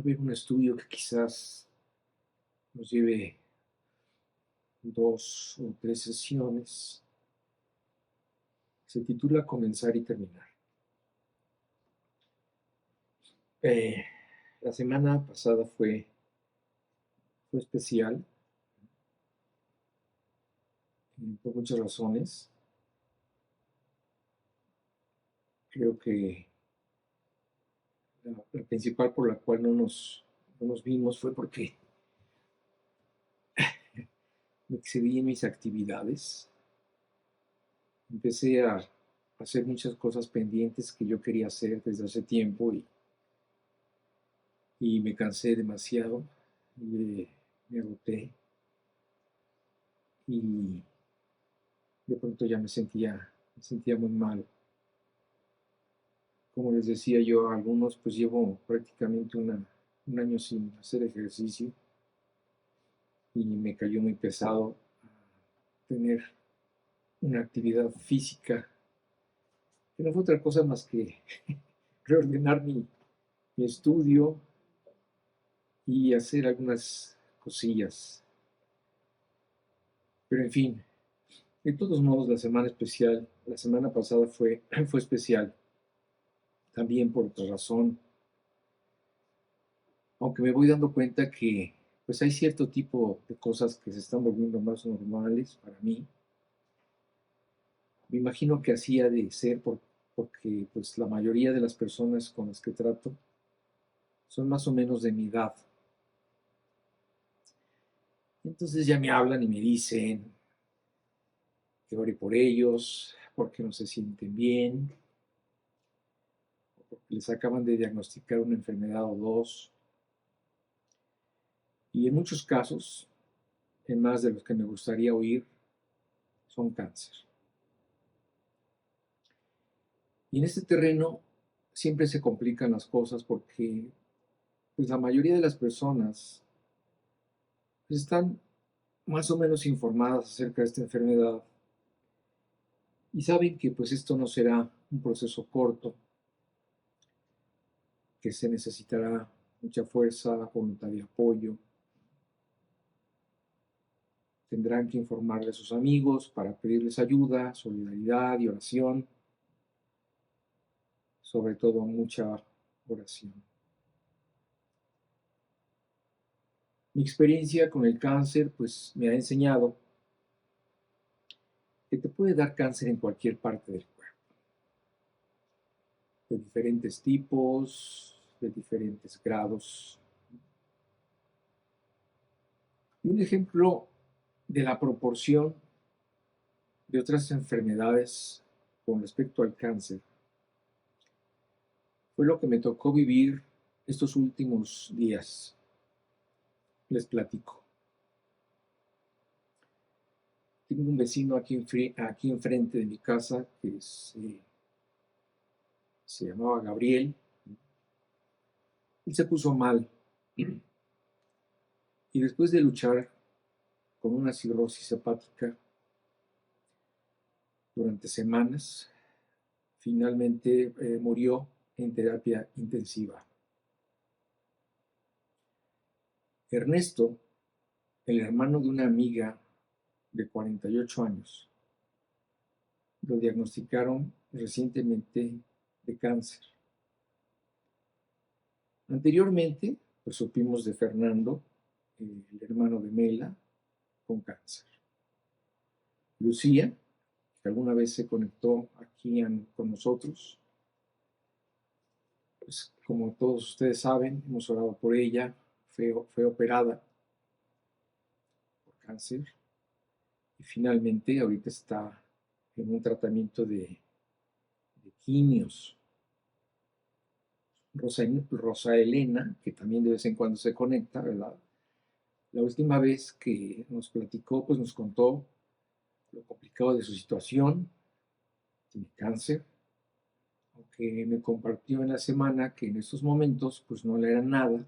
ver un estudio que quizás nos lleve 2 o 3 sesiones. Se titula Comenzar y terminar. Eh, la semana pasada fue especial por muchas razones. Creo que la principal por la cual no nos vimos fue porque me excedí en mis actividades. Empecé a hacer muchas cosas pendientes que yo quería hacer desde hace tiempo y me cansé demasiado, me agoté y de pronto ya me sentía muy mal. Como les decía yo a algunos, pues llevo prácticamente un año sin hacer ejercicio y me cayó muy pesado tener una actividad física que no fue otra cosa más que reordenar mi estudio y hacer algunas cosillas. Pero en fin, de todos modos, la semana pasada fue especial, también por otra razón, aunque me voy dando cuenta que pues hay cierto tipo de cosas que se están volviendo más normales para mí. Me imagino que así ha de ser porque pues la mayoría de las personas con las que trato son más o menos de mi edad. Entonces ya me hablan y me dicen que ore por ellos, porque no se sienten bien, porque les acaban de diagnosticar una enfermedad o dos. Y en muchos casos, en más de los que me gustaría oír, son cáncer. Y en este terreno siempre se complican las cosas porque pues, la mayoría de las personas pues, están más o menos informadas acerca de esta enfermedad y saben que pues esto no será un proceso corto, que se necesitará mucha fuerza, voluntad y apoyo. Tendrán que informarle a sus amigos para pedirles ayuda, solidaridad y oración, sobre todo mucha oración. Mi experiencia con el cáncer pues me ha enseñado que te puede dar cáncer en cualquier parte del cuerpo, de diferentes tipos, de diferentes grados. Y un ejemplo de la proporción de otras enfermedades con respecto al cáncer fue lo que me tocó vivir estos últimos días. Les platico. Tengo un vecino aquí enfrente de mi casa que se llamaba Gabriel. Él se puso mal y después de luchar con una cirrosis hepática durante semanas, finalmente murió en terapia intensiva. Ernesto, el hermano de una amiga de 48 años, lo diagnosticaron recientemente de cáncer. Anteriormente, pues supimos de Fernando, el hermano de Mela, con cáncer. Lucía, que alguna vez se conectó aquí con nosotros, pues como todos ustedes saben, hemos orado por ella, fue operada por cáncer y finalmente ahorita está en un tratamiento de quimios. Rosa Elena, que también de vez en cuando se conecta, ¿verdad? La última vez que nos platicó, pues nos contó lo complicado de su situación, tiene cáncer, aunque me compartió en la semana que en estos momentos pues no le era nada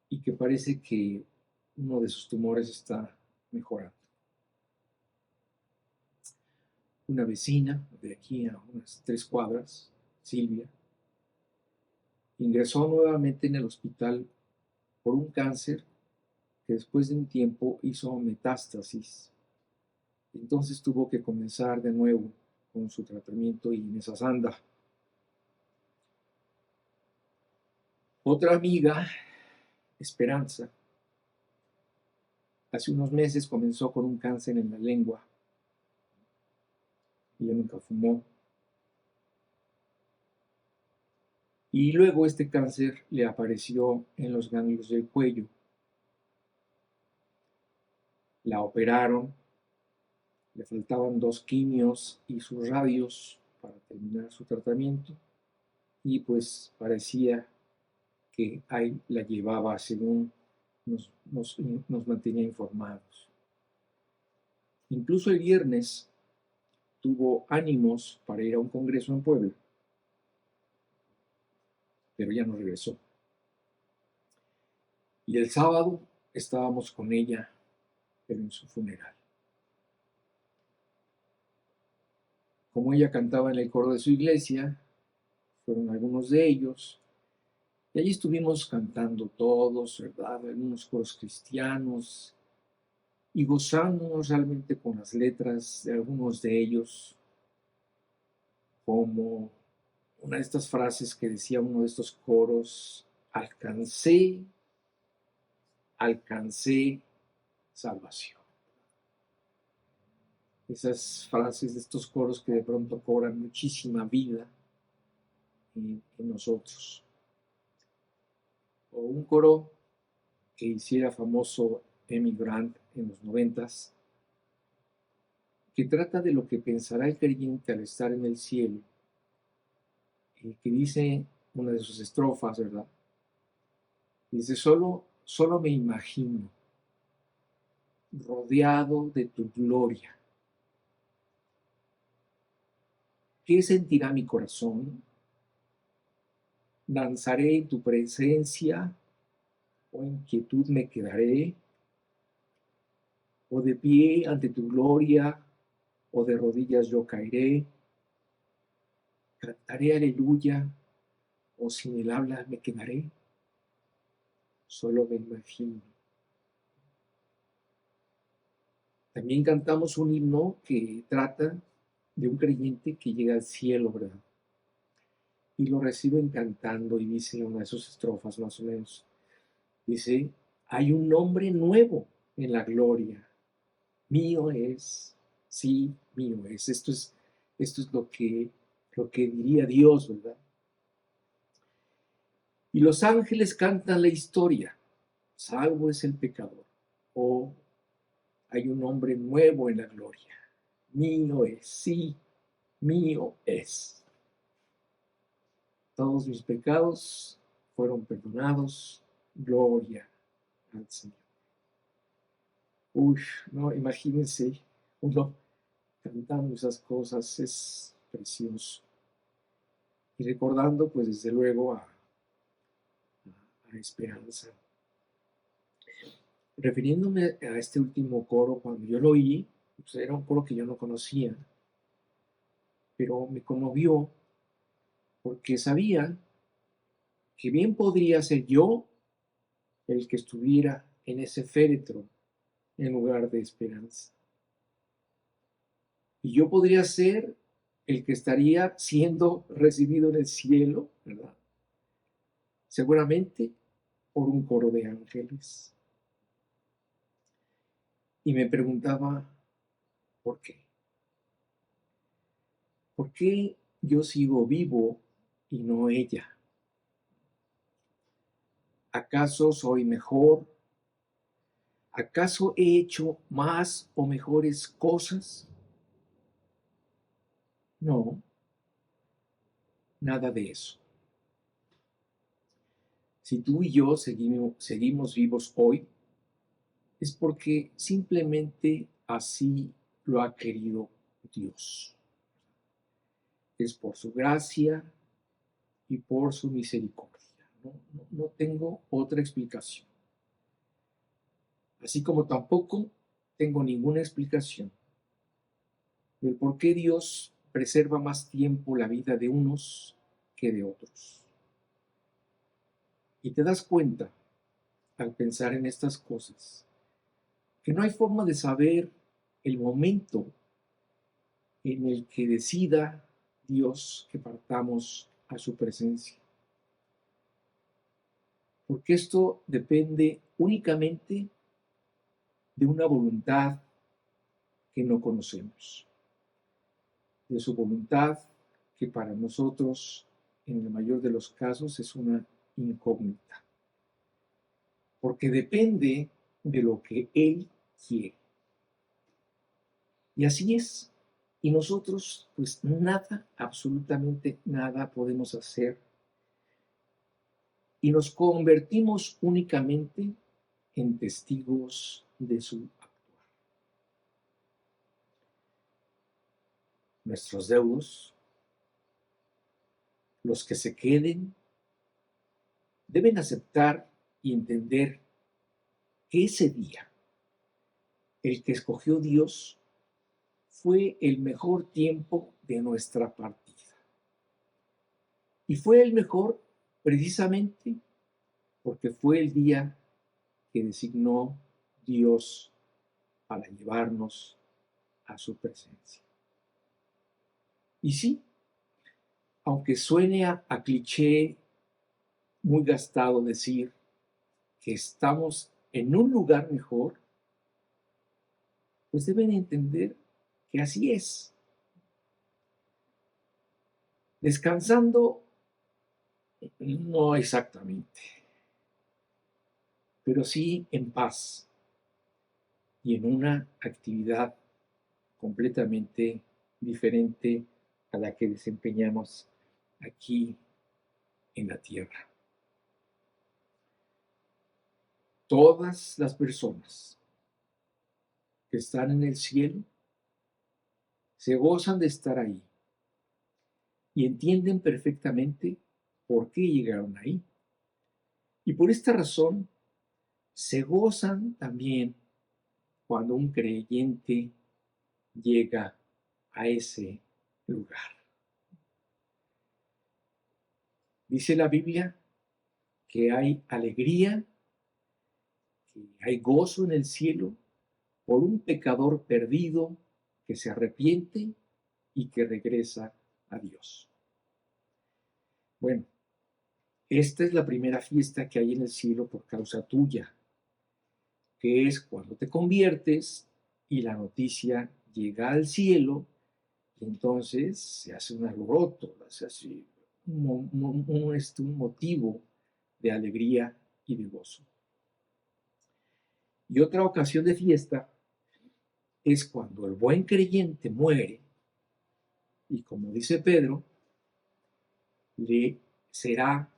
y que parece que uno de sus tumores está mejorando. Una vecina de aquí a unas 3 cuadras, Silvia, ingresó nuevamente en el hospital por un cáncer que después de un tiempo hizo metástasis. Entonces tuvo que comenzar de nuevo con su tratamiento y en esas anda. Otra amiga, Esperanza, hace unos meses comenzó con un cáncer en la lengua. Ella nunca fumó. Y luego este cáncer le apareció en los ganglios del cuello. La operaron, le faltaban 2 quimios y sus radios para terminar su tratamiento y pues parecía que ahí la llevaba según nos mantenía informados. Incluso el viernes tuvo ánimos para ir a un congreso en Puebla, pero ya no regresó. Y el sábado estábamos con ella, pero en su funeral. Como ella cantaba en el coro de su iglesia, fueron algunos de ellos, y allí estuvimos cantando todos, ¿verdad? Algunos coros cristianos, y gozándonos realmente con las letras de algunos de ellos, como una de estas frases que decía uno de estos coros: alcancé salvación. Esas frases de estos coros que de pronto cobran muchísima vida en nosotros. O un coro que hiciera famoso Emmy Grant en los 90s, que trata de lo que pensará el creyente al estar en el cielo, que dice una de sus estrofas, ¿verdad? Dice: solo me imagino rodeado de tu gloria. ¿Qué sentirá mi corazón? ¿Danzaré en tu presencia o en quietud me quedaré? ¿O de pie ante tu gloria o de rodillas yo caeré? ¿Cantaré aleluya o sin el habla me quedaré? Solo me imagino. También cantamos un himno que trata de un creyente que llega al cielo, ¿verdad? Y lo reciben cantando y dice una de sus estrofas más o menos. Dice: hay un nombre nuevo en la gloria. Mío es, sí, mío es. Esto es lo que diría Dios, ¿verdad? Y los ángeles cantan la historia. Salvo es el pecador. Oh, hay un hombre nuevo en la gloria. Mío es, sí, mío es. Todos mis pecados fueron perdonados. Gloria al Señor. Uy, no, imagínense uno cantando esas cosas, es precioso. Y recordando, pues desde luego, a Esperanza. Refiriéndome a este último coro, cuando yo lo oí, pues era un coro que yo no conocía, pero me conmovió porque sabía que bien podría ser yo el que estuviera en ese féretro en lugar de Esperanza. Y yo podría ser el que estaría siendo recibido en el cielo, ¿verdad? Seguramente por un coro de ángeles. Y me preguntaba, ¿por qué? ¿Por qué yo sigo vivo y no ella? ¿Acaso soy mejor? ¿Acaso he hecho más o mejores cosas? No, nada de eso. Si tú y yo seguimos vivos hoy, es porque simplemente así lo ha querido Dios. Es por su gracia y por su misericordia. No tengo otra explicación. Así como tampoco tengo ninguna explicación del por qué Dios preserva más tiempo la vida de unos que de otros. Y te das cuenta, al pensar en estas cosas, que no hay forma de saber el momento en el que decida Dios que partamos a su presencia. Porque esto depende únicamente de una voluntad que no conocemos, de su voluntad que para nosotros, en el mayor de los casos, es una incógnita, porque depende de lo que Él quiere. Y así es. Y nosotros, pues nada, absolutamente nada podemos hacer. Y nos convertimos únicamente en testigos de su actuar. Nuestros deudos, los que se queden, deben aceptar y entender que ese día, el que escogió Dios, fue el mejor tiempo de nuestra partida. Y fue el mejor precisamente porque fue el día que designó Dios para llevarnos a su presencia. Y sí, aunque suene a cliché muy gastado decir que estamos en un lugar mejor, pues deben entender que así es. Descansando, no exactamente, pero sí en paz y en una actividad completamente diferente a la que desempeñamos aquí en la tierra. Todas las personas que están en el cielo se gozan de estar ahí y entienden perfectamente por qué llegaron ahí. Y por esta razón se gozan también cuando un creyente llega a ese lugar. Dice la Biblia que hay alegría, que hay gozo en el cielo por un pecador perdido que se arrepiente y que regresa a Dios. Bueno, esta es la primera fiesta que hay en el cielo por causa tuya, que es cuando te conviertes y la noticia llega al cielo y entonces se hace un alboroto, se hace un motivo de alegría y de gozo. Y otra ocasión de fiesta es cuando el buen creyente muere y, como dice Pedro, le será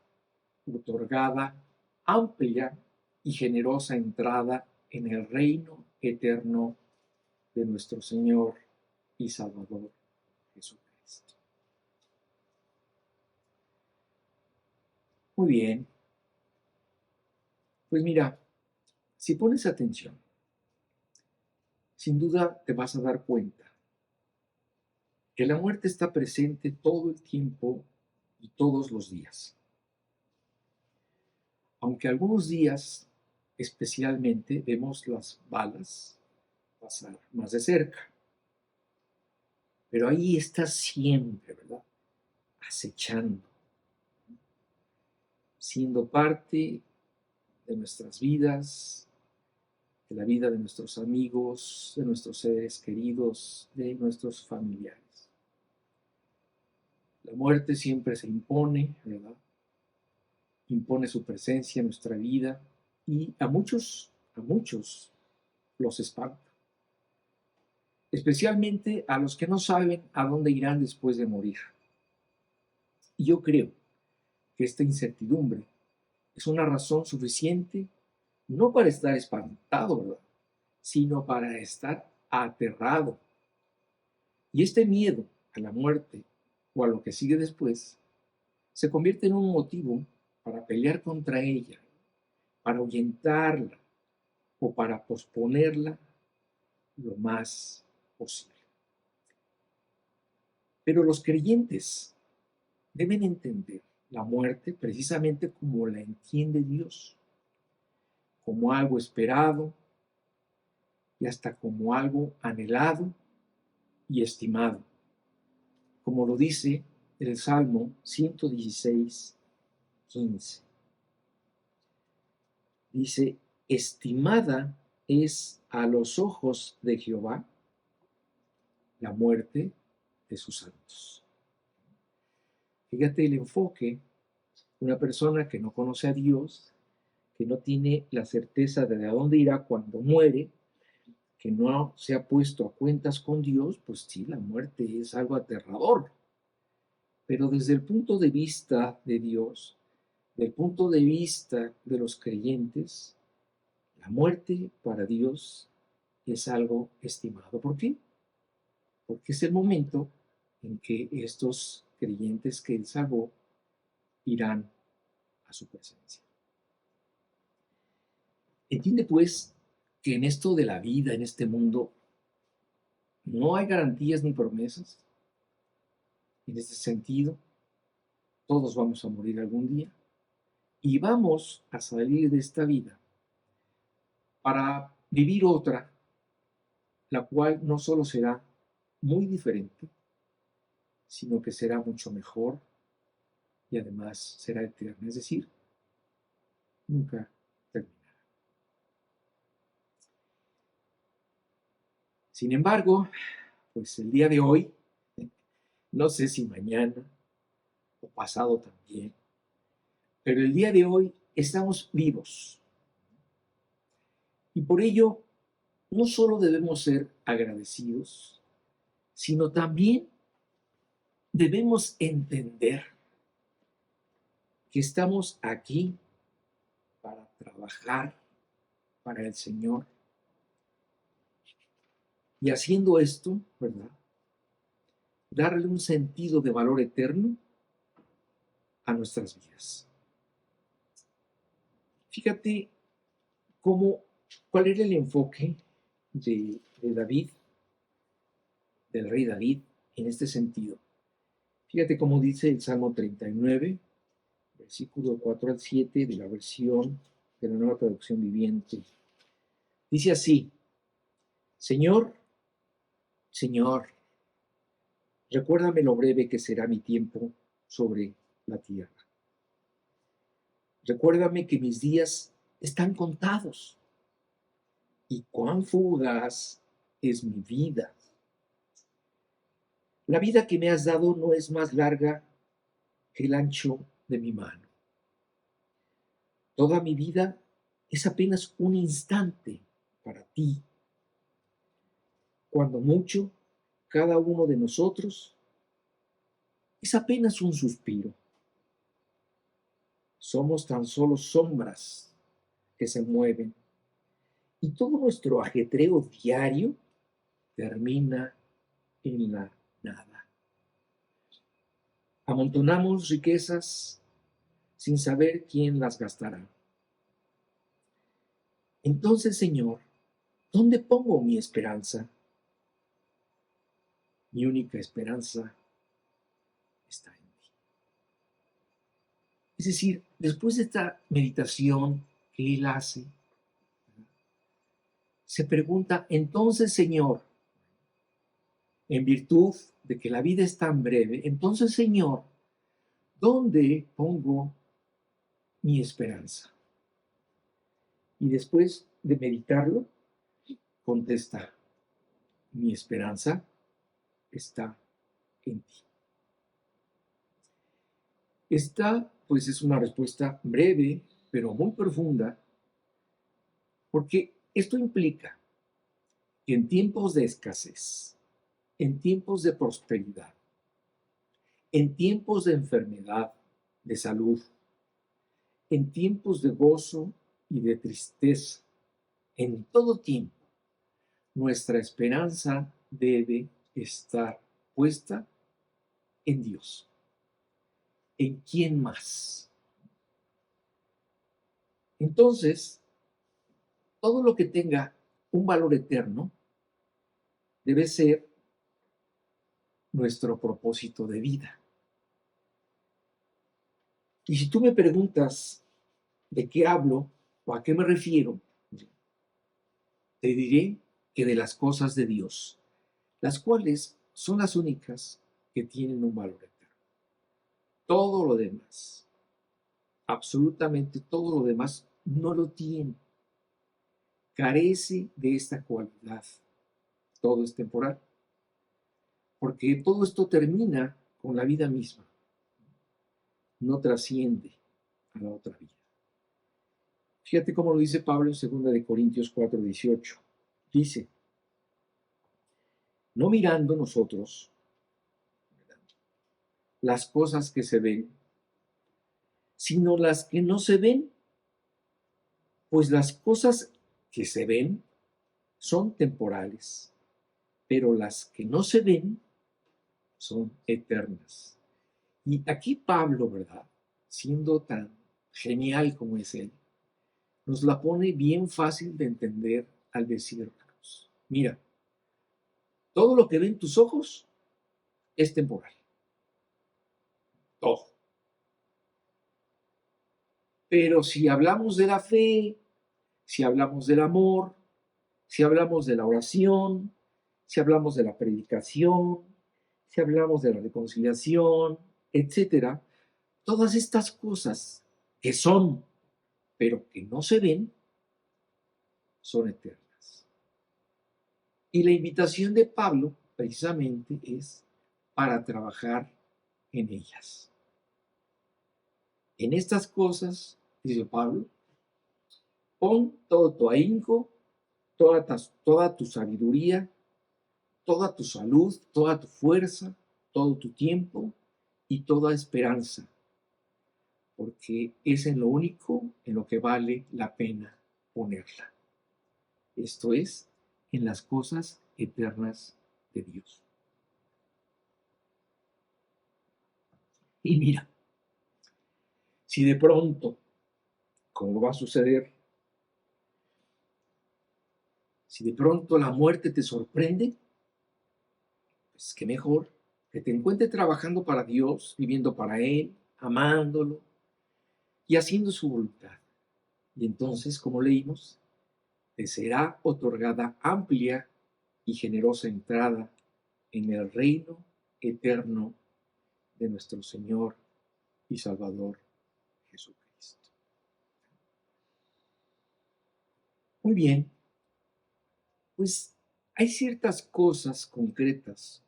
otorgada amplia y generosa entrada en el reino eterno de nuestro Señor y Salvador Jesucristo. Muy bien, pues mira, si pones atención, sin duda te vas a dar cuenta que la muerte está presente todo el tiempo y todos los días. Aunque algunos días especialmente vemos las balas pasar más de cerca. Pero ahí está siempre, ¿verdad? Acechando, siendo parte de nuestras vidas, de la vida de nuestros amigos, de nuestros seres queridos, de nuestros familiares. La muerte siempre se impone, ¿verdad? Impone su presencia en nuestra vida y a muchos los espanta. Especialmente a los que no saben a dónde irán después de morir. Y yo creo que esta incertidumbre es una razón suficiente no para estar espantado, ¿verdad? Sino para estar aterrado. Y este miedo a la muerte o a lo que sigue después se convierte en un motivo para pelear contra ella, para ahuyentarla o para posponerla lo más posible. Pero los creyentes deben entender la muerte precisamente como la entiende Dios, como algo esperado y hasta como algo anhelado y estimado, como lo dice el Salmo 116:15. Dice: estimada es a los ojos de Jehová la muerte de sus santos. Fíjate el enfoque. Una persona que no conoce a Dios, que no tiene la certeza de a dónde irá cuando muere, que no se ha puesto a cuentas con Dios, pues sí, la muerte es algo aterrador. Pero desde el punto de vista de Dios, del punto de vista de los creyentes, la muerte para Dios es algo estimado. ¿Por qué? Porque es el momento en que estos creyentes que Él salvó irán a su presencia. Entiende pues que en esto de la vida, en este mundo, no hay garantías ni promesas. En este sentido, todos vamos a morir algún día y vamos a salir de esta vida para vivir otra, la cual no solo será muy diferente, sino que será mucho mejor y además será eterna, es decir, nunca terminará. Sin embargo, pues el día de hoy, no sé si mañana o pasado también, pero el día de hoy estamos vivos. Y por ello, no solo debemos ser agradecidos, sino también debemos entender que estamos aquí para trabajar para el Señor. Y haciendo esto, ¿verdad? Darle un sentido de valor eterno a nuestras vidas. Fíjate cuál era el enfoque de David, del rey David, en este sentido. Fíjate cómo dice el Salmo 39, versículo 4 al 7 de la versión de la Nueva Traducción Viviente. Dice así: Señor, Señor, recuérdame lo breve que será mi tiempo sobre la tierra. Recuérdame que mis días están contados y cuán fugaz es mi vida. La vida que me has dado no es más larga que el ancho de mi mano. Toda mi vida es apenas un instante para ti. Cuando mucho, cada uno de nosotros es apenas un suspiro. Somos tan solo sombras que se mueven y todo nuestro ajetreo diario termina en la nada. Amontonamos riquezas sin saber quién las gastará. Entonces, Señor, ¿dónde pongo mi esperanza? Mi única esperanza está en ti. Es decir, después de esta meditación que él hace, se pregunta, entonces, Señor, en virtud de que la vida es tan breve, entonces, Señor, ¿dónde pongo mi esperanza? Y después de meditarlo, contesta, mi esperanza está en ti. Esta, pues, es una respuesta breve, pero muy profunda, porque esto implica que en tiempos de escasez, en tiempos de prosperidad, en tiempos de enfermedad, de salud, en tiempos de gozo y de tristeza, en todo tiempo, nuestra esperanza debe estar puesta en Dios. ¿En quién más? Entonces, todo lo que tenga un valor eterno debe ser nuestro propósito de vida. Y si tú me preguntas de qué hablo o a qué me refiero, te diré que de las cosas de Dios, las cuales son las únicas que tienen un valor eterno. Todo lo demás, absolutamente todo lo demás, no lo tiene. Carece de esta cualidad. Todo es temporal, porque todo esto termina con la vida misma, no trasciende a la otra vida. Fíjate cómo lo dice Pablo en 2 de Corintios 4:18. Dice, no mirando nosotros las cosas que se ven, sino las que no se ven, pues las cosas que se ven son temporales, pero las que no se ven son eternas. Y aquí Pablo, ¿verdad? Siendo tan genial como es él, nos la pone bien fácil de entender al decirnos, mira, todo lo que ven tus ojos es temporal, todo. Pero si hablamos de la fe, si hablamos del amor, si hablamos de la oración, si hablamos de la predicación, si hablamos de la reconciliación, etcétera, todas estas cosas que son, pero que no se ven, son eternas. Y la invitación de Pablo, precisamente, es para trabajar en ellas. En estas cosas, dice Pablo, pon todo tu ahínco, toda tu sabiduría, toda tu salud, toda tu fuerza, todo tu tiempo y toda esperanza, porque es en lo único en lo que vale la pena ponerla. Esto es, en las cosas eternas de Dios. Y mira, si de pronto, como va a suceder, si de pronto la muerte te sorprende, pues qué mejor que te encuentre trabajando para Dios, viviendo para Él, amándolo y haciendo su voluntad. Y entonces, como leímos, te será otorgada amplia y generosa entrada en el reino eterno de nuestro Señor y Salvador Jesucristo. Muy bien, pues hay ciertas cosas concretas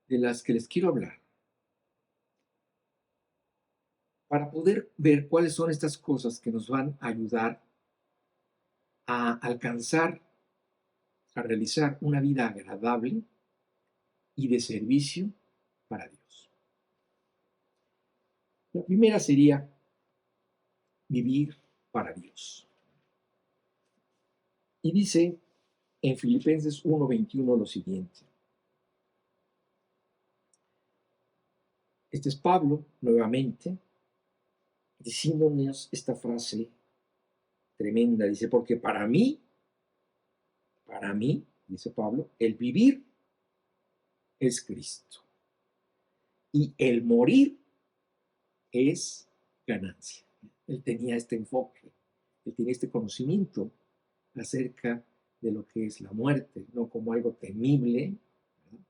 de las que les quiero hablar para poder ver cuáles son estas cosas que nos van a ayudar a alcanzar, a realizar una vida agradable y de servicio para Dios. La primera sería vivir para Dios. Y dice en Filipenses 1:21 lo siguiente. Este es Pablo, nuevamente, diciéndonos esta frase tremenda. Dice, porque para mí, dice Pablo, el vivir es Cristo y el morir es ganancia. Él tenía este enfoque, él tenía este conocimiento acerca de lo que es la muerte, no como algo temible, ¿verdad?,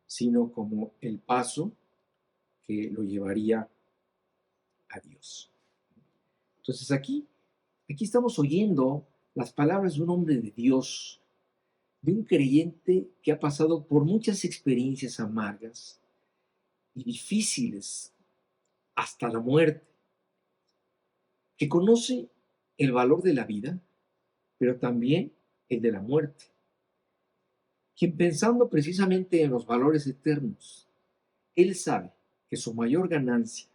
sino como el paso que lo llevaría a Dios. Entonces aquí estamos oyendo las palabras de un hombre de Dios, de un creyente que ha pasado por muchas experiencias amargas y difíciles hasta la muerte, que conoce el valor de la vida, pero también el de la muerte, quien pensando precisamente en los valores eternos, él sabe que su mayor ganancia,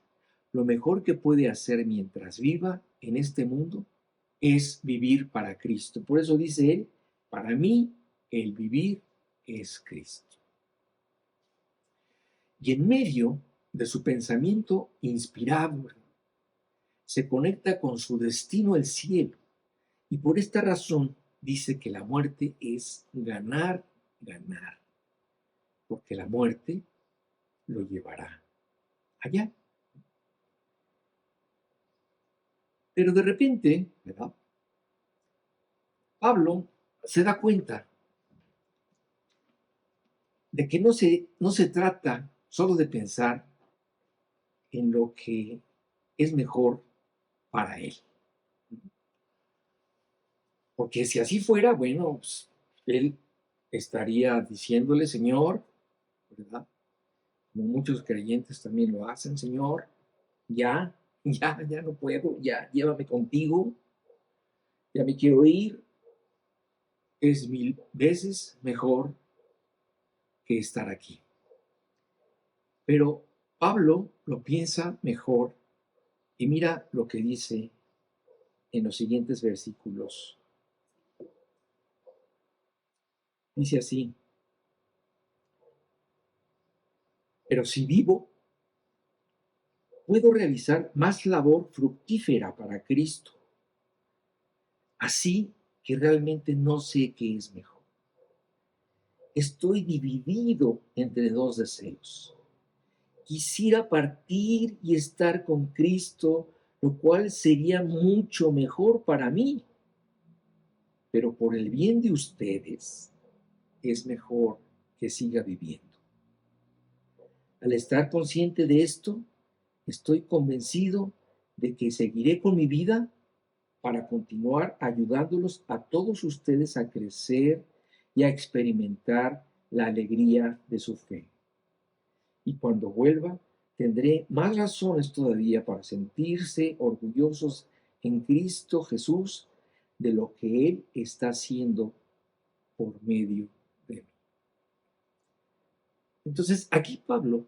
lo mejor que puede hacer mientras viva en este mundo, es vivir para Cristo. Por eso dice él, para mí el vivir es Cristo. Y en medio de su pensamiento inspirado, se conecta con su destino el cielo. Y por esta razón dice que la muerte es ganar, porque la muerte lo llevará allá. Pero de repente, ¿verdad? Pablo se da cuenta de que no se trata solo de pensar en lo que es mejor para él. Porque si así fuera, bueno, pues, él estaría diciéndole, Señor, ¿verdad? Como muchos creyentes también lo hacen, Señor, ya, ya no puedo, ya, llévame contigo, ya me quiero ir, es 1000 veces mejor que estar aquí. Pero Pablo lo piensa mejor y mira lo que dice en los siguientes versículos. Dice así, pero si vivo, puedo realizar más labor fructífera para Cristo. Así que realmente no sé qué es mejor. Estoy dividido entre dos deseos. Quisiera partir y estar con Cristo, lo cual sería mucho mejor para mí. Pero por el bien de ustedes, es mejor que siga viviendo. Al estar consciente de esto, estoy convencido de que seguiré con mi vida para continuar ayudándolos a todos ustedes a crecer y a experimentar la alegría de su fe. Y cuando vuelva, tendré más razones todavía para sentirse orgullosos en Cristo Jesús de lo que Él está haciendo por medio de mí. Entonces, aquí Pablo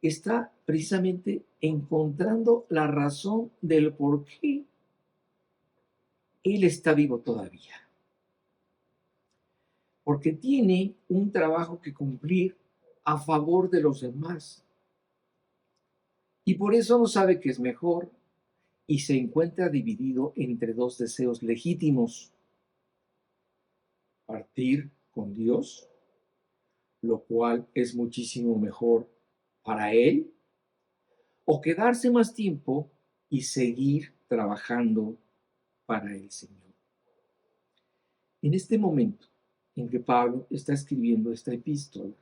está precisamente encontrando la razón del por qué Él está vivo todavía. Porque tiene un trabajo que cumplir a favor de los demás. Y por eso no sabe qué es mejor y se encuentra dividido entre dos deseos legítimos. Partir con Dios, lo cual es muchísimo mejor para él, o quedarse más tiempo y seguir trabajando para el Señor. En este momento en que Pablo está escribiendo esta epístola,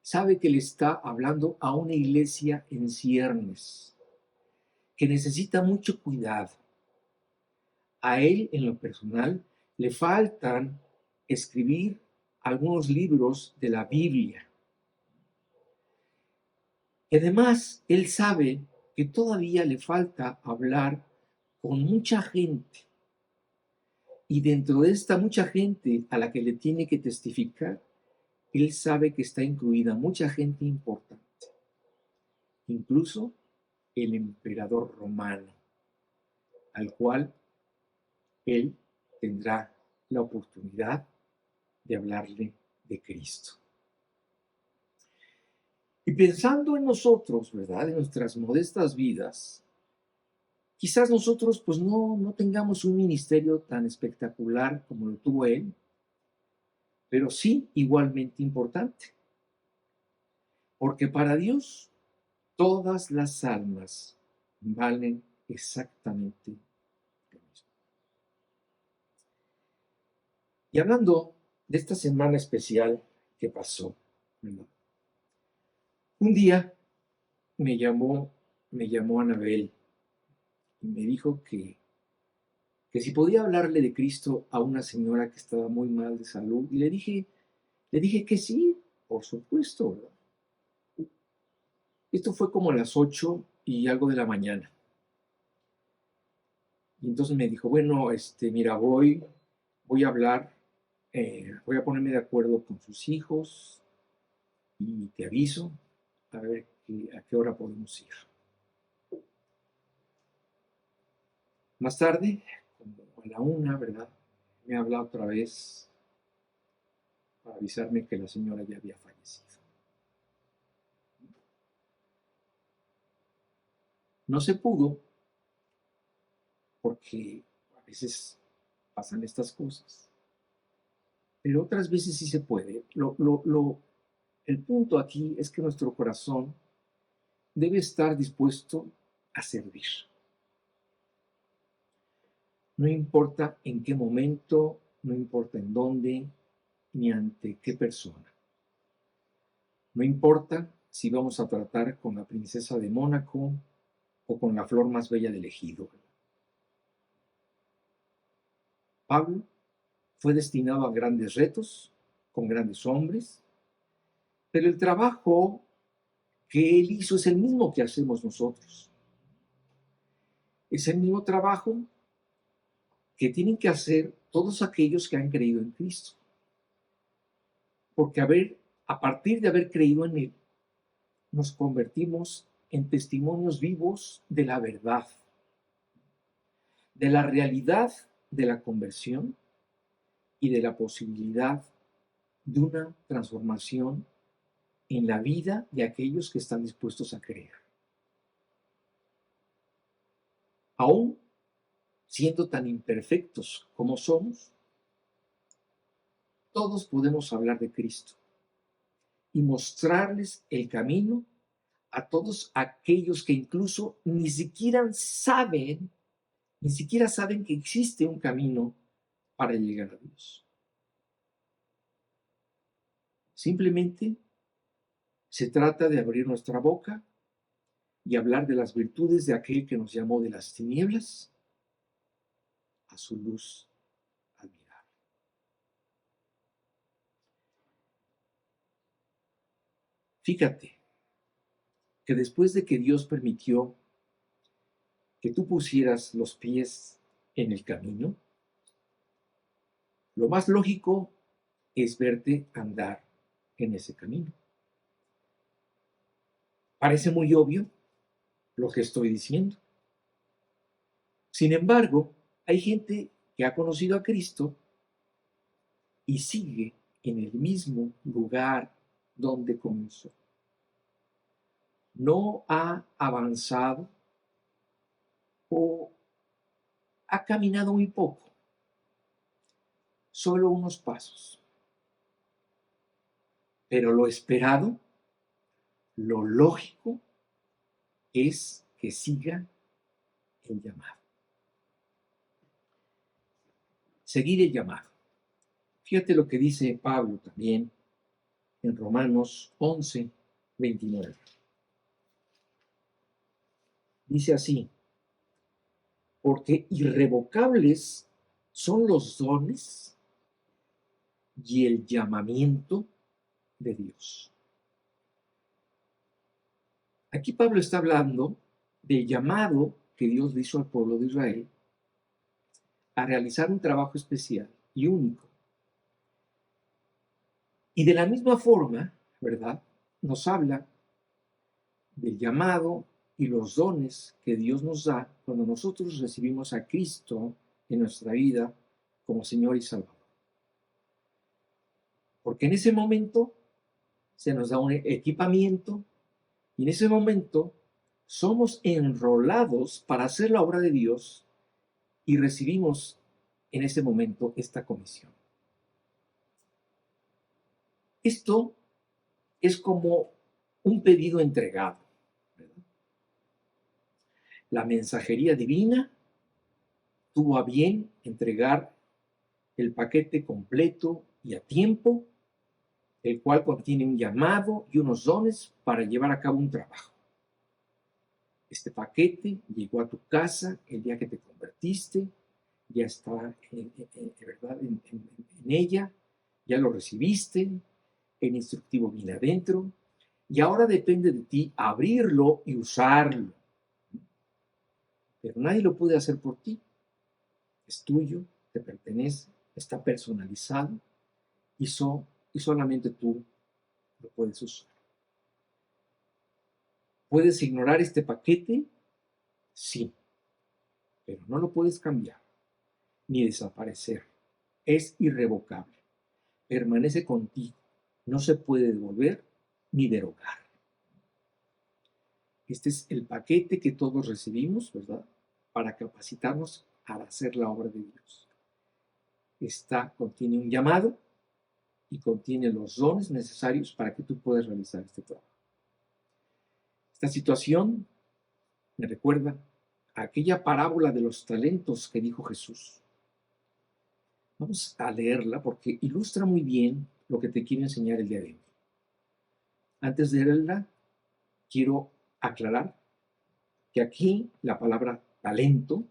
sabe que le está hablando a una iglesia en ciernes, que necesita mucho cuidado. A él, en lo personal, le faltan escribir algunos libros de la Biblia. Y además, él sabe que todavía le falta hablar con mucha gente. Y dentro de esta mucha gente a la que le tiene que testificar, él sabe que está incluida mucha gente importante, incluso el emperador romano, al cual él tendrá la oportunidad de hablarle de Cristo. Y pensando en nosotros, ¿verdad? En nuestras modestas vidas, quizás nosotros pues no tengamos un ministerio tan espectacular como lo tuvo él, pero sí igualmente importante. Porque para Dios todas las almas valen exactamente lo mismo. Y hablando de esta semana especial que pasó, ¿verdad? Un día me llamó Anabel y me dijo que si podía hablarle de Cristo a una señora que estaba muy mal de salud. Y le dije que sí, por supuesto, ¿verdad? Esto fue como a las 8 y algo de la mañana. Y entonces me dijo, bueno, mira, voy a hablar, voy a ponerme de acuerdo con sus hijos y te aviso a ver a qué hora podemos ir. Más tarde, como a la 1, ¿verdad? Me habla otra vez para avisarme que la señora ya había fallecido. No se pudo porque a veces pasan estas cosas, pero otras veces sí se puede. El punto aquí es que nuestro corazón debe estar dispuesto a servir. No importa en qué momento, no importa en dónde, ni ante qué persona. No importa si vamos a tratar con la princesa de Mónaco o con la flor más bella del ejido. Pablo fue destinado a grandes retos, con grandes hombres, pero el trabajo que él hizo es el mismo que hacemos nosotros. Es el mismo trabajo que tienen que hacer todos aquellos que han creído en Cristo. Porque a partir de haber creído en Él, nos convertimos en testimonios vivos de la verdad, de la realidad de la conversión y de la posibilidad de una transformación en la vida de aquellos que están dispuestos a creer. Aún siendo tan imperfectos como somos, todos podemos hablar de Cristo y mostrarles el camino a todos aquellos que incluso ni siquiera saben que existe un camino para llegar a Dios. Simplemente se trata de abrir nuestra boca y hablar de las virtudes de aquel que nos llamó de las tinieblas a su luz admirable. Fíjate que después de que Dios permitió que tú pusieras los pies en el camino, lo más lógico es verte andar en ese camino. Parece muy obvio lo que estoy diciendo. Sin embargo, hay gente que ha conocido a Cristo y sigue en el mismo lugar donde comenzó. No ha avanzado o ha caminado muy poco, solo unos pasos. Pero lo esperado, lo lógico, es que siga el llamado. Seguir el llamado. Fíjate lo que dice Pablo también en Romanos 11, 29. Dice así: porque irrevocables son los dones y el llamamiento de Dios. Aquí Pablo está hablando del llamado que Dios le hizo al pueblo de Israel a realizar un trabajo especial y único. Y de la misma forma, ¿verdad?, nos habla del llamado y los dones que Dios nos da cuando nosotros recibimos a Cristo en nuestra vida como Señor y Salvador. Porque en ese momento se nos da un equipamiento y en ese momento somos enrolados para hacer la obra de Dios y recibimos en ese momento esta comisión. Esto es como un pedido entregado, ¿verdad? La mensajería divina tuvo a bien entregar el paquete completo y a tiempo, el cual contiene un llamado y unos dones para llevar a cabo un trabajo. Este paquete llegó a tu casa el día que te convertiste, ya está ¿verdad? En ella, ya lo recibiste, el instructivo viene adentro, y ahora depende de ti abrirlo y usarlo. Pero nadie lo puede hacer por ti. Es tuyo, te pertenece, está personalizado y solamente tú lo puedes usar. ¿Puedes ignorar este paquete? Sí, pero no lo puedes cambiar ni desaparecer. Es irrevocable. Permanece contigo. No se puede devolver ni derogar. Este es el paquete que todos recibimos, ¿verdad?, para capacitarnos a hacer la obra de Dios. Contiene un llamado y contiene los dones necesarios para que tú puedas realizar este trabajo. Esta situación me recuerda aquella parábola de los talentos que dijo Jesús. Vamos a leerla porque ilustra muy bien lo que te quiero enseñar el día de hoy. Antes de leerla, quiero aclarar que aquí la palabra talento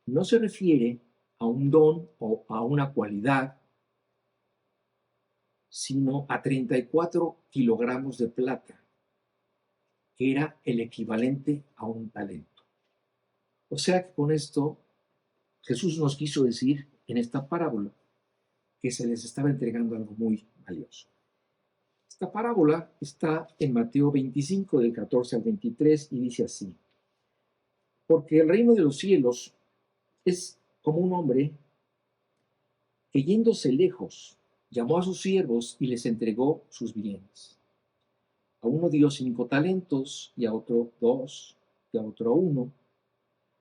no se refiere a un don o a una cualidad, sino a 34 kilogramos de plata, que era el equivalente a un talento. O sea que con esto Jesús nos quiso decir en esta parábola que se les estaba entregando algo muy valioso. Esta parábola está en Mateo 25, del 14 al 23, y dice así: porque el reino de los cielos es como un hombre que, yéndose lejos, llamó a sus siervos y les entregó sus bienes. A uno dio 5 talentos, y a otro 2, y a otro 1,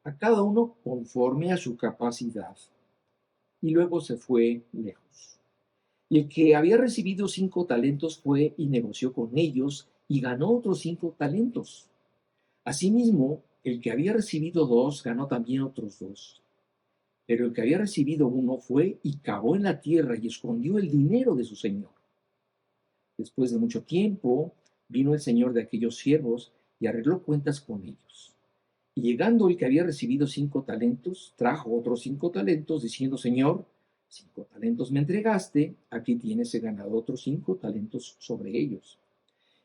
a cada uno conforme a su capacidad. Y luego se fue lejos. Y el que había recibido 5 talentos fue y negoció con ellos y ganó otros 5 talentos. Asimismo, el que había recibido 2 ganó también otros 2. Pero el que había recibido 1 fue y cavó en la tierra y escondió el dinero de su señor. Después de mucho tiempo, vino el señor de aquellos siervos y arregló cuentas con ellos. Y llegando el que había recibido 5 talentos, trajo otros 5 talentos, diciendo: Señor, 5 talentos me entregaste, aquí tienes, he ganado otros 5 talentos sobre ellos.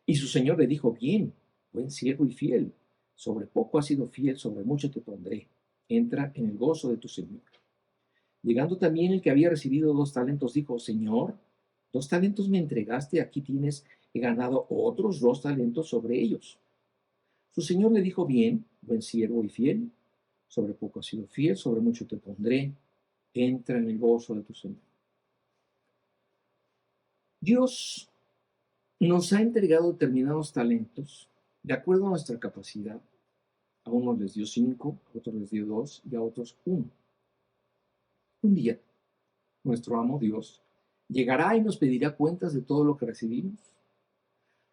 Y su señor le dijo: bien, buen siervo y fiel, sobre poco has sido fiel, sobre mucho te pondré, entra en el gozo de tu señor. Llegando también el que había recibido 2 talentos, dijo: Señor, 2 talentos me entregaste, aquí tienes, he ganado otros 2 talentos sobre ellos. Su señor le dijo: bien, buen siervo y fiel, sobre poco has sido fiel, sobre mucho te pondré, entra en el gozo de tu señor. Dios nos ha entregado determinados talentos de acuerdo a nuestra capacidad. A unos les dio 5, a otros les dio 2 y a otros 1. Un día, nuestro amo Dios llegará y nos pedirá cuentas de todo lo que recibimos.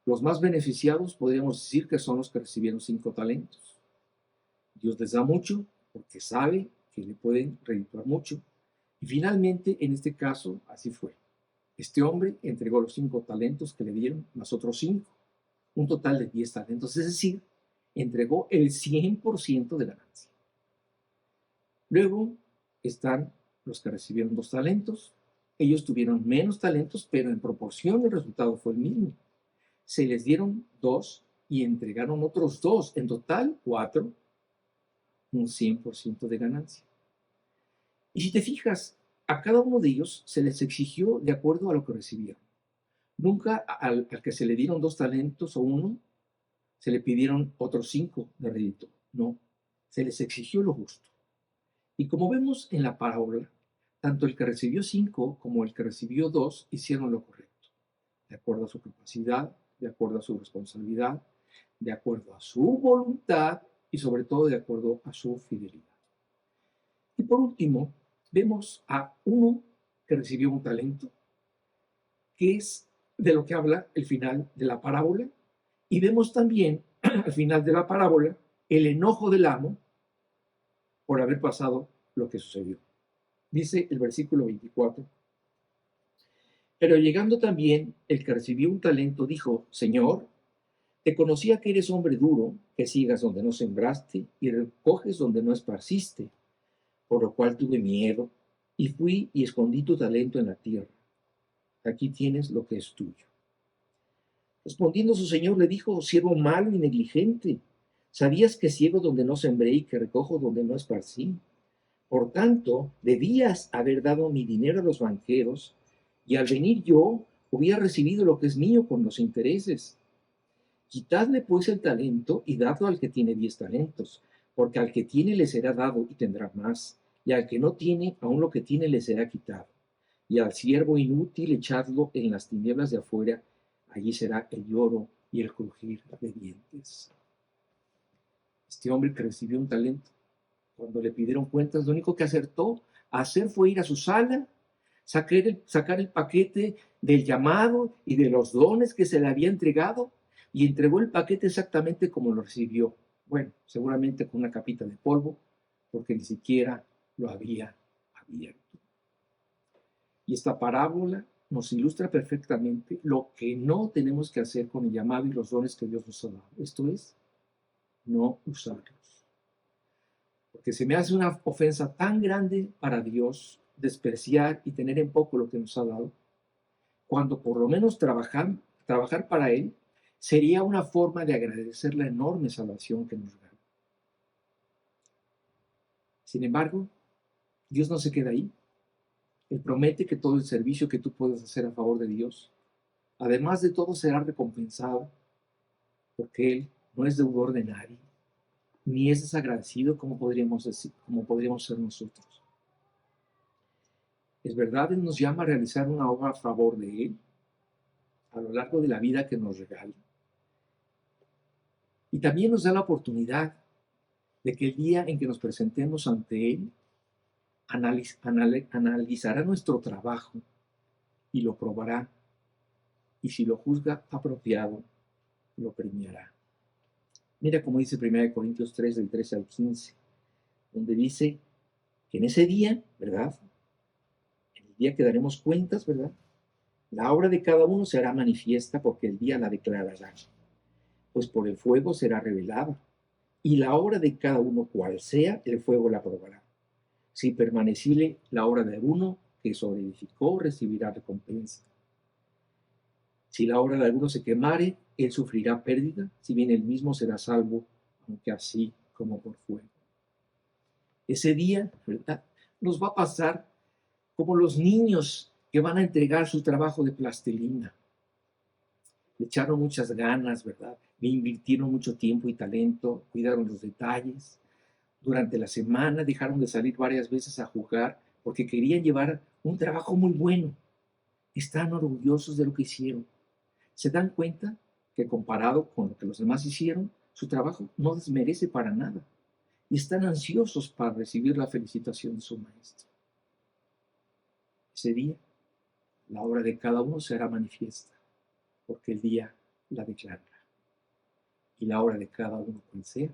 Los más beneficiados podríamos decir que son los que recibieron 5 talentos. Dios les da mucho porque sabe que le pueden redituar mucho. Y finalmente, en este caso, así fue. Este hombre entregó los 5 talentos que le dieron, más otros 5, un total de 10 talentos, es decir, entregó el 100% de ganancia. Luego están los que recibieron 2 talentos. Ellos tuvieron menos talentos, pero en proporción el resultado fue el mismo. Se les dieron 2 y entregaron otros 2, en total 4, un 100% de ganancia. Y si te fijas, a cada uno de ellos se les exigió de acuerdo a lo que recibieron. Nunca al que se le dieron 2 talentos o 1, se le pidieron otros 5 de rédito. No, se les exigió lo justo. Y como vemos en la parábola, tanto el que recibió 5 como el que recibió 2 hicieron lo correcto, de acuerdo a su capacidad, de acuerdo a su responsabilidad, de acuerdo a su voluntad y sobre todo de acuerdo a su fidelidad. Y por último, vemos a uno que recibió un talento, que es de lo que habla el final de la parábola, y vemos también al final de la parábola el enojo del amo por haber pasado lo que sucedió. Dice el versículo 24: pero llegando también el que recibió un talento, dijo: Señor, te conocía que eres hombre duro, que siegas donde no sembraste y recoges donde no esparciste, por lo cual tuve miedo y fui y escondí tu talento en la tierra. Aquí tienes lo que es tuyo. Respondiendo su señor le dijo: siervo malo y negligente, ¿sabías que ciego donde no sembré y que recojo donde no esparcí? Por tanto, debías haber dado mi dinero a los banqueros, y al venir yo hubiera recibido lo que es mío con los intereses. Quitadle pues el talento y dadlo al que tiene 10 talentos, porque al que tiene le será dado y tendrá más, y al que no tiene, aun lo que tiene le será quitado. Y al siervo inútil echadlo en las tinieblas de afuera, allí será el lloro y el crujir de dientes. Este hombre que recibió un talento, cuando le pidieron cuentas, lo único que acertó a hacer fue ir a su sala, sacar el paquete del llamado y de los dones que se le había entregado, y entregó el paquete exactamente como lo recibió, Bueno, seguramente con una capita de polvo, porque ni siquiera lo había abierto. Y esta parábola nos ilustra perfectamente lo que no tenemos que hacer con el llamado y los dones que Dios nos ha dado. Esto es, no usarlos. Porque se me hace una ofensa tan grande para Dios despreciar y tener en poco lo que nos ha dado, cuando por lo menos trabajar para Él sería una forma de agradecer la enorme salvación que nos da. Sin embargo, Dios no se queda ahí. Él promete que todo el servicio que tú puedas hacer a favor de Dios, además de todo, será recompensado, porque Él no es deudor de nadie, ni es desagradecido como podríamos decir, como podríamos ser nosotros. Es verdad, Él nos llama a realizar una obra a favor de Él a lo largo de la vida que nos regala. Y también nos da la oportunidad de que el día en que nos presentemos ante Él, analizará nuestro trabajo y lo probará, y si lo juzga apropiado, lo premiará. Mira cómo dice 1 Corintios 3, del 13 al 15, donde dice que en ese día, ¿verdad? En el día que daremos cuentas, ¿verdad? La obra de cada uno se hará manifiesta porque el día la declarará, pues por el fuego será revelada, y la obra de cada uno, cual sea, el fuego la probará. Si permaneciere la obra de alguno que sobreedificó, recibirá recompensa. Si la obra de alguno se quemare, él sufrirá pérdida, si bien él mismo será salvo, aunque así como por fuego. Ese día, ¿verdad?, nos va a pasar como los niños que van a entregar su trabajo de plastilina. Le echaron muchas ganas, ¿verdad? Le invirtieron mucho tiempo y talento, cuidaron los detalles. Durante la semana dejaron de salir varias veces a jugar porque querían llevar un trabajo muy bueno. Están orgullosos de lo que hicieron. Se dan cuenta que comparado con lo que los demás hicieron, su trabajo no desmerece para nada. Y están ansiosos para recibir la felicitación de su maestro. Ese día, la obra de cada uno será manifiesta, porque el día la declarará. Y la obra de cada uno, cual sea,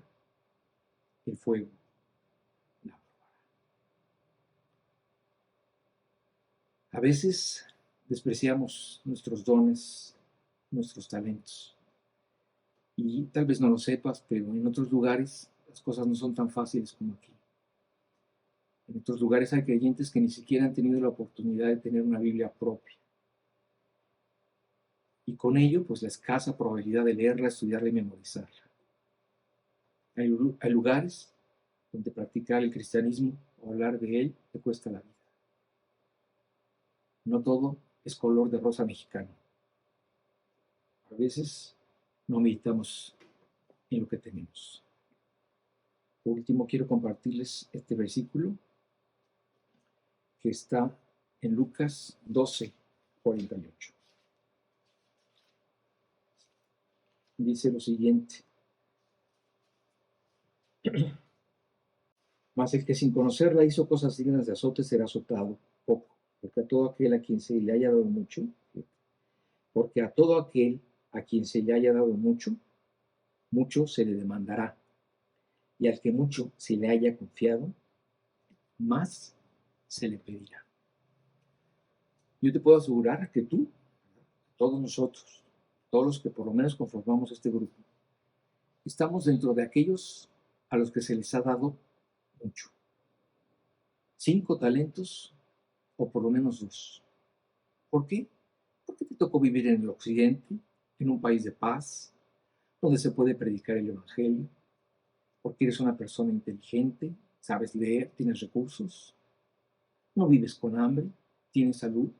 el fuego la probará. A veces despreciamos nuestros dones, nuestros talentos. Y tal vez no lo sepas, pero en otros lugares las cosas no son tan fáciles como aquí. En otros lugares hay creyentes que ni siquiera han tenido la oportunidad de tener una Biblia propia. Y con ello, pues la escasa probabilidad de leerla, estudiarla y memorizarla. Hay lugares donde practicar el cristianismo o hablar de él te cuesta la vida. No todo es color de rosa mexicano. A veces no meditamos en lo que tenemos. Por último, quiero compartirles este versículo que está en Lucas 12, 48. Dice lo siguiente: mas el que sin conocerla hizo cosas dignas de azote será azotado poco, porque a todo aquel a quien se le haya dado mucho, porque a todo aquel a quien se le haya dado mucho, mucho se le demandará, y al que mucho se le haya confiado, más se le pedirá. Yo te puedo asegurar que tú, todos nosotros, todos los que por lo menos conformamos este grupo, estamos dentro de aquellos a los que se les ha dado mucho. 5 talentos o por lo menos 2. ¿Por qué? Porque te tocó vivir en el occidente, en un país de paz, donde se puede predicar el evangelio, porque eres una persona inteligente, sabes leer, tienes recursos, no vives con hambre, tienes salud.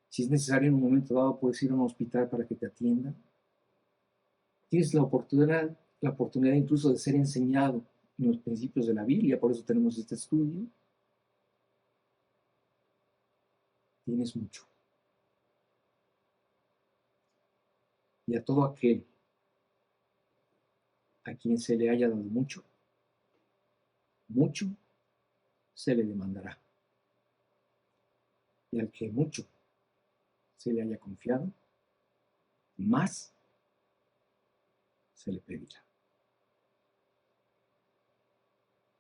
Si es necesario en un momento dado puedes ir a un hospital para que te atiendan. Tienes la oportunidad incluso de ser enseñado en los principios de la Biblia, por eso tenemos este estudio. Tienes mucho. Y a todo aquel a quien se le haya dado mucho, mucho se le demandará. Y al que mucho se le haya confiado, más se le pedirá.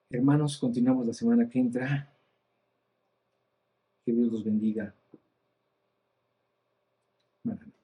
Hermanos, continuamos la semana que entra. Que Dios los bendiga. Maranata.